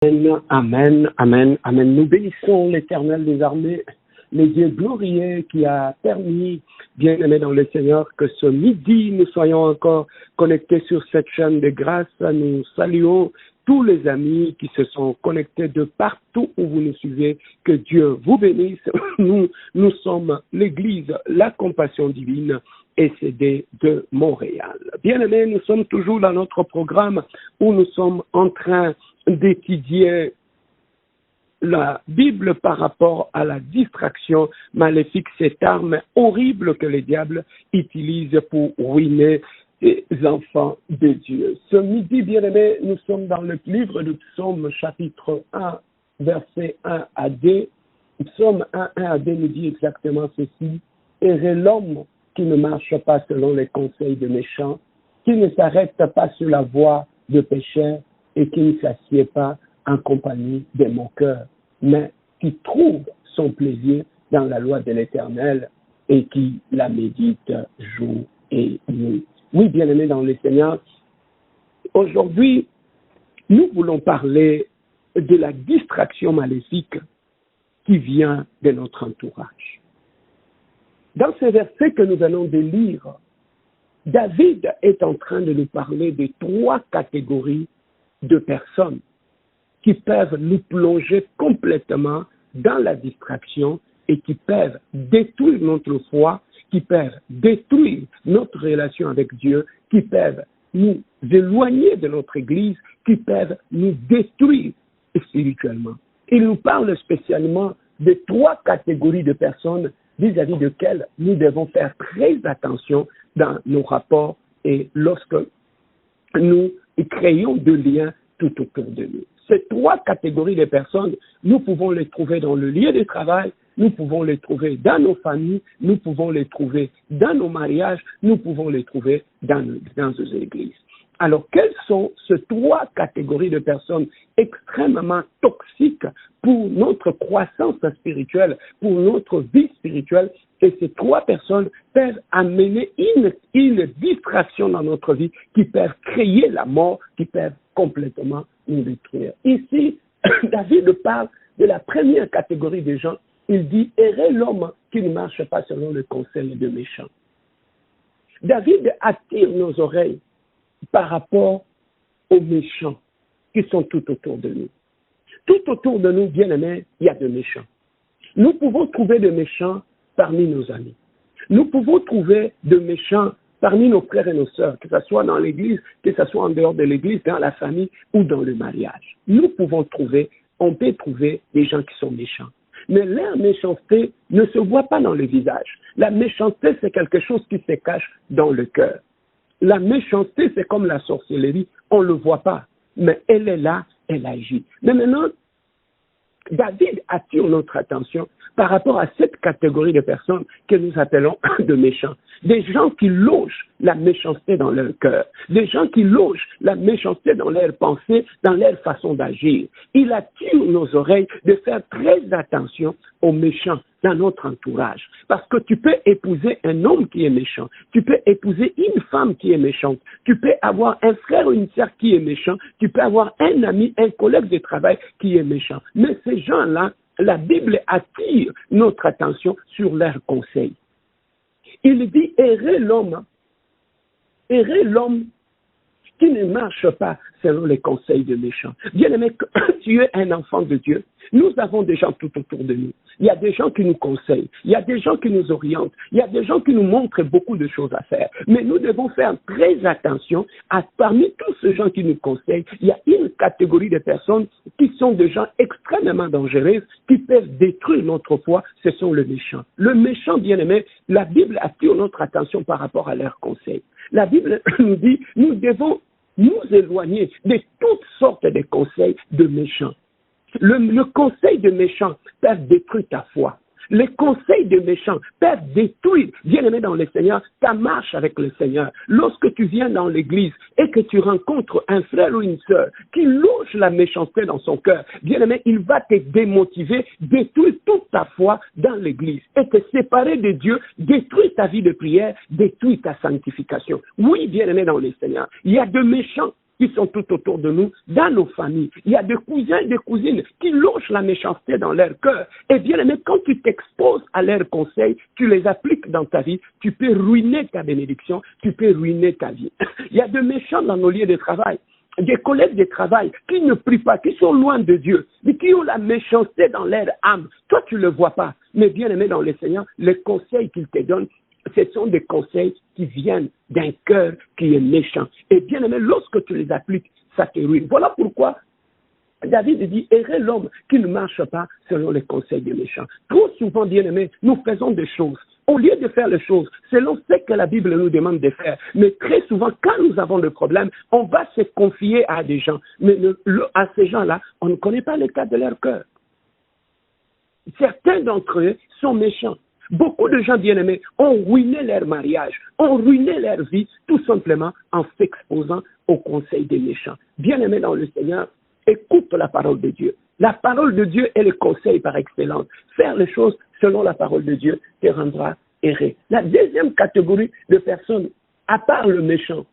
Amen, amen, amen, amen. Nous bénissons l'Éternel des armées, le Dieu glorieux qui a permis, bien-aimé dans le Seigneur, que ce midi, nous soyons encore connectés sur cette chaîne de grâce. Nous saluons tous les amis qui se sont connectés de partout où vous nous suivez. Que Dieu vous bénisse. Nous sommes l'Église, la compassion divine, ECD de Montréal. Bien-aimés, nous sommes toujours dans notre programme où nous sommes en train d'étudier la Bible par rapport à la distraction maléfique, cette arme horrible que le diable utilise pour ruiner les enfants de Dieu. Ce midi, bien-aimés, nous sommes dans le livre de Psaume, chapitre 1, versets 1 à 2. Psaume 1 à 2 nous dit exactement ceci. « Heureux l'homme qui ne marche pas selon les conseils de méchants, qui ne s'arrête pas sur la voie de pécheurs et qui ne s'assied pas en compagnie des moqueurs, mais qui trouve son plaisir dans la loi de l'Éternel et qui la médite jour et nuit. » Oui, bien-aimés dans le Seigneur, aujourd'hui, nous voulons parler de la distraction maléfique qui vient de notre entourage. Dans ce verset que nous venons de lire, David est en train de nous parler de 3 catégories de personnes qui peuvent nous plonger complètement dans la distraction et qui peuvent détruire notre foi, qui peuvent détruire notre relation avec Dieu, qui peuvent nous éloigner de notre Église, qui peuvent nous détruire spirituellement. Il nous parle spécialement de 3 catégories de personnes vis-à-vis desquelles nous devons faire très attention dans nos rapports et lorsque nous créons des liens tout autour de nous. Ces 3 catégories de personnes, nous pouvons les trouver dans le lieu de travail, nous pouvons les trouver dans nos familles, nous pouvons les trouver dans nos mariages, nous pouvons les trouver dans nos églises. Alors, quelles sont ces 3 catégories de personnes extrêmement toxiques pour notre croissance spirituelle, pour notre vie spirituelle? Et ces 3 personnes peuvent amener une distraction dans notre vie, qui peuvent créer la mort, qui peuvent complètement nous détruire. Ici, David parle de la première catégorie des gens. Il dit « Heureux l'homme qui ne marche pas selon le conseil des méchants ». David attire nos oreilles par rapport aux méchants qui sont tout autour de nous. Tout autour de nous, bien-aimés, il y a des méchants. Nous pouvons trouver des méchants parmi nos amis. Nous pouvons trouver des méchants parmi nos frères et nos sœurs, que ce soit dans l'église, que ce soit en dehors de l'église, dans la famille ou dans le mariage. On peut trouver des gens qui sont méchants. Mais leur méchanceté ne se voit pas dans le visage. La méchanceté, c'est quelque chose qui se cache dans le cœur. La méchanceté, c'est comme la sorcellerie, on ne le voit pas, mais elle est là, elle agit. Mais maintenant, David attire notre attention par rapport à cette catégorie de personnes que nous appelons de méchants. Des gens qui logent la méchanceté dans leur cœur, des gens qui logent la méchanceté dans leurs pensées, dans leur façon d'agir. Il attire nos oreilles de faire très attention aux méchants dans notre entourage. Parce que tu peux épouser un homme qui est méchant, tu peux épouser une femme qui est méchante, tu peux avoir un frère ou une sœur qui est méchant, tu peux avoir un ami, un collègue de travail qui est méchant. Mais ces gens-là, la Bible attire notre attention sur leurs conseils. Il dit, heureux l'homme qui ne marche pas selon les conseils des méchants. Bien-aimé, quand tu es un enfant de Dieu, nous avons des gens tout autour de nous. Il y a des gens qui nous conseillent, il y a des gens qui nous orientent, il y a des gens qui nous montrent beaucoup de choses à faire. Mais nous devons faire très attention parmi tous ces gens qui nous conseillent, il y a une catégorie de personnes qui sont des gens extrêmement dangereux, qui peuvent détruire notre foi, ce sont les méchants. Le méchant, bien-aimé, la Bible attire notre attention par rapport à leurs conseils. La Bible nous dit, nous devons nous éloigner de toutes sortes de conseils de méchants. Le conseil de méchants peut détruire ta foi. Les conseils de méchants peuvent détruire, bien-aimé dans le Seigneur, ta marche avec le Seigneur. Lorsque tu viens dans l'église et que tu rencontres un frère ou une sœur qui loge la méchanceté dans son cœur, bien-aimé, il va te démotiver, détruire toute ta foi dans l'église et te séparer de Dieu, détruire ta vie de prière, détruire ta sanctification. Oui, bien-aimé dans le Seigneur, il y a de méchants qui sont tout autour de nous, dans nos familles. Il y a des cousins et des cousines qui logent la méchanceté dans leur cœur. Et bien aimé, quand tu t'exposes à leurs conseils, tu les appliques dans ta vie, tu peux ruiner ta bénédiction, tu peux ruiner ta vie. Il y a de méchants dans nos lieux de travail. Des collègues de travail qui ne prient pas, qui sont loin de Dieu, mais qui ont la méchanceté dans leur âme. Toi, tu ne le vois pas. Mais bien aimé dans le Seigneur, les conseils qu'il te donne, ce sont des conseils qui viennent d'un cœur qui est méchant. Et bien aimé, lorsque tu les appliques, ça te ruine. Voilà pourquoi David dit, errez l'homme qui ne marche pas selon les conseils des méchants. Trop souvent, bien aimé, nous faisons des choses. Au lieu de faire les choses selon ce que la Bible nous demande de faire, mais très souvent, quand nous avons le problème, on va se confier à des gens. Mais à ces gens-là, on ne connaît pas l'état de leur cœur. Certains d'entre eux sont méchants. Beaucoup de gens bien-aimés ont ruiné leur mariage, ont ruiné leur vie, tout simplement en s'exposant aux conseils des méchants. Bien-aimés dans le Seigneur, écoute la parole de Dieu. La parole de Dieu est le conseil par excellence. Faire les choses selon la parole de Dieu te rendra errer. La deuxième catégorie de personnes, à part le méchant,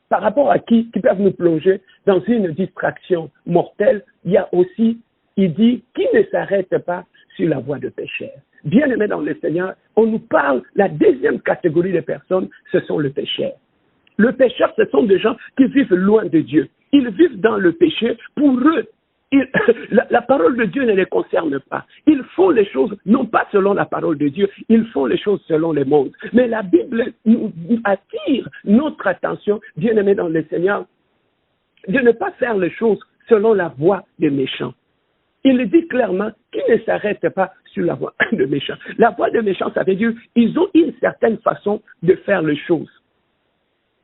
par rapport à qui peuvent nous plonger dans une distraction mortelle, il y a aussi, il dit, qui ne s'arrête pas sur la voie de pécheur. Bien-aimés dans le Seigneur, on nous parle, la deuxième catégorie de personnes, ce sont les pécheurs. Le pécheur, ce sont des gens qui vivent loin de Dieu. Ils vivent dans le péché. Pour eux, la parole de Dieu ne les concerne pas. Ils font les choses non pas selon la parole de Dieu, ils font les choses selon le monde. Mais la Bible nous attire notre attention, bien-aimés dans le Seigneur, de ne pas faire les choses selon la voie des méchants. Il dit clairement qu'ils ne s'arrêtent pas sur la voie des méchants. La voie des méchants, ça veut dire qu'ils ont une certaine façon de faire les choses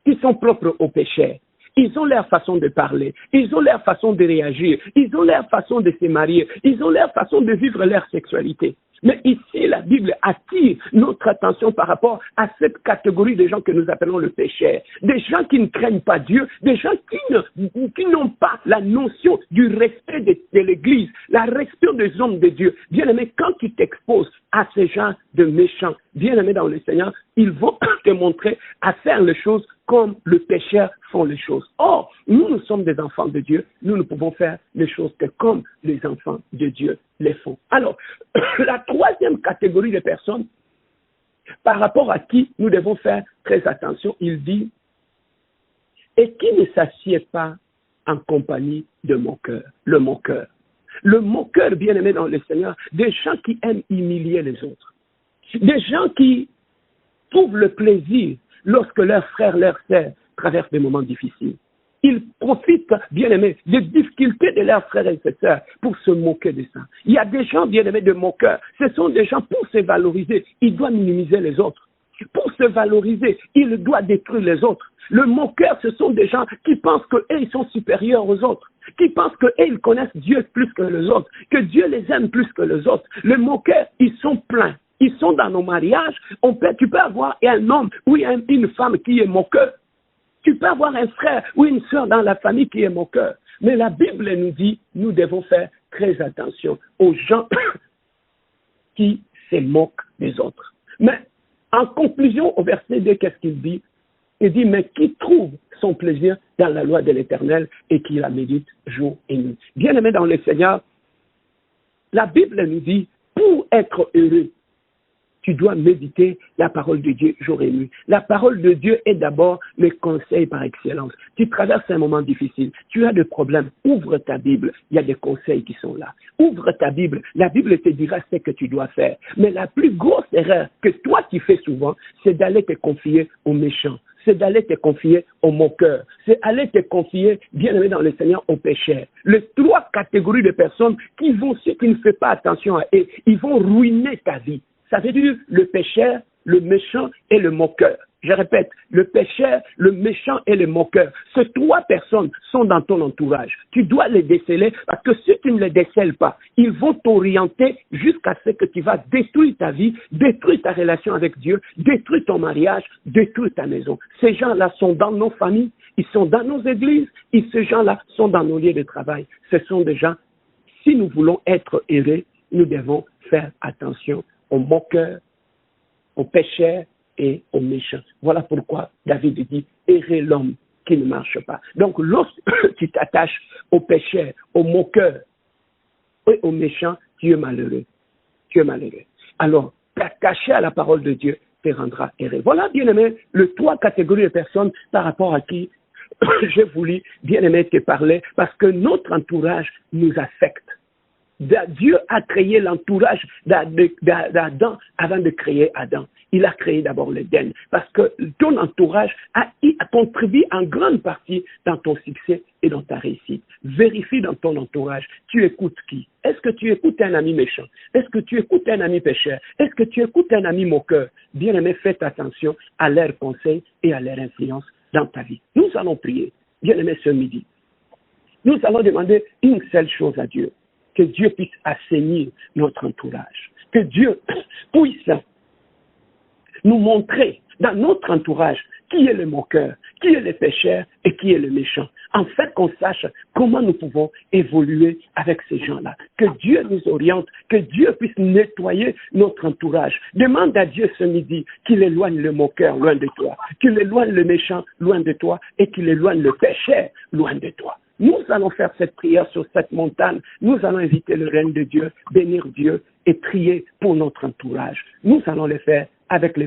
qui sont propres aux pécheurs. Ils ont leur façon de parler, ils ont leur façon de réagir, ils ont leur façon de se marier, ils ont leur façon de vivre leur sexualité. Mais ici, la Bible attire notre attention par rapport à cette catégorie de gens que nous appelons le pécheur. Des gens qui ne craignent pas Dieu, des gens qui n'ont pas la notion du respect de l'Église, la respect des hommes de Dieu. Bien-aimé, quand tu t'exposes à ces gens de méchants, bien-aimé dans le Seigneur, ils vont te montrer à faire les choses comme le pécheur font les choses. Or, nous sommes des enfants de Dieu, nous ne pouvons faire les choses que comme les enfants de Dieu les font. Alors, la troisième catégorie de personnes, par rapport à qui nous devons faire très attention, il dit, et qui ne s'assied pas en compagnie de moqueurs, le moqueur. Le moqueur, bien-aimé dans le Seigneur, des gens qui aiment humilier les autres, des gens qui trouvent le plaisir lorsque leurs frères, leurs sœurs traversent des moments difficiles. Ils profitent, bien-aimés, des difficultés de leurs frères et sœurs pour se moquer de ça. Il y a des gens, bien-aimés, de moqueurs. Ce sont des gens, pour se valoriser, ils doivent minimiser les autres. Pour se valoriser, il doit détruire les autres. Le moqueur, ce sont des gens qui pensent qu'eux, ils sont supérieurs aux autres, qui pensent qu'eux, ils connaissent Dieu plus que les autres, que Dieu les aime plus que les autres. Les moqueurs, ils sont pleins. Ils sont dans nos mariages. Tu peux avoir un homme ou une femme qui est moqueur. Tu peux avoir un frère ou une sœur dans la famille qui est moqueur. Mais la Bible nous dit, nous devons faire très attention aux gens qui se moquent des autres. Mais en conclusion, au verset 2, qu'est-ce qu'il dit? Il dit, mais qui trouve son plaisir dans la loi de l'Éternel et qui la médite jour et nuit. Bien-aimés dans le Seigneur, la Bible nous dit, pour être heureux, tu dois méditer la parole de Dieu jour et nuit. La parole de Dieu est d'abord le conseil par excellence. Tu traverses un moment difficile, tu as des problèmes, ouvre ta Bible, il y a des conseils qui sont là. Ouvre ta Bible, la Bible te dira ce que tu dois faire. Mais la plus grosse erreur que toi tu fais souvent, c'est d'aller te confier aux méchants. C'est d'aller te confier aux moqueurs. C'est aller te confier, bien-aimé dans le Seigneur, aux pécheurs. Les trois catégories de personnes qui si tu ne fais pas attention à eux, ils vont ruiner ta vie. Ça veut dire le pécheur, le méchant et le moqueur. Je répète, le pécheur, le méchant et le moqueur. Ces trois personnes sont dans ton entourage. Tu dois les déceler parce que si tu ne les décèles pas, ils vont t'orienter jusqu'à ce que tu vas détruire ta vie, détruire ta relation avec Dieu, détruire ton mariage, détruire ta maison. Ces gens-là sont dans nos familles, ils sont dans nos églises, et ces gens-là sont dans nos lieux de travail. Ce sont des gens, si nous voulons être heureux, nous devons faire attention aux moqueurs, aux pécheurs et aux méchants. Voilà pourquoi David dit, errez l'homme qui ne marche pas. Donc, lorsque tu t'attaches aux pécheurs, aux moqueurs et aux méchants, tu es malheureux. Tu es malheureux. Alors, t'attacher à la parole de Dieu te rendra heureux. Voilà, bien-aimé, les 3 catégories de personnes par rapport à qui j'ai voulu, bien-aimé, te parler, parce que notre entourage nous affecte. Dieu a créé l'entourage d'Adam avant de créer Adam. Il a créé d'abord l'Éden, parce que ton entourage a contribué en grande partie dans ton succès et dans ta réussite. Vérifie dans ton entourage, tu écoutes qui? Est-ce que tu écoutes un ami méchant? Est-ce que tu écoutes un ami pécheur? Est-ce que tu écoutes un ami moqueur? Bien-aimé, faites attention à leurs conseils et à leur influence dans ta vie. Nous allons prier, bien-aimé, ce midi. Nous allons demander une seule chose à Dieu, que Dieu puisse assainir notre entourage, que Dieu puisse nous montrer dans notre entourage qui est le moqueur, qui est le pécheur et qui est le méchant, afin qu'on sache comment nous pouvons évoluer avec ces gens-là. Que Dieu nous oriente, que Dieu puisse nettoyer notre entourage. Demande à Dieu ce midi qu'il éloigne le moqueur loin de toi, qu'il éloigne le méchant loin de toi et qu'il éloigne le pécheur loin de toi. Nous allons faire cette prière sur cette montagne. Nous allons inviter le règne de Dieu, bénir Dieu et prier pour notre entourage. Nous allons le faire avec les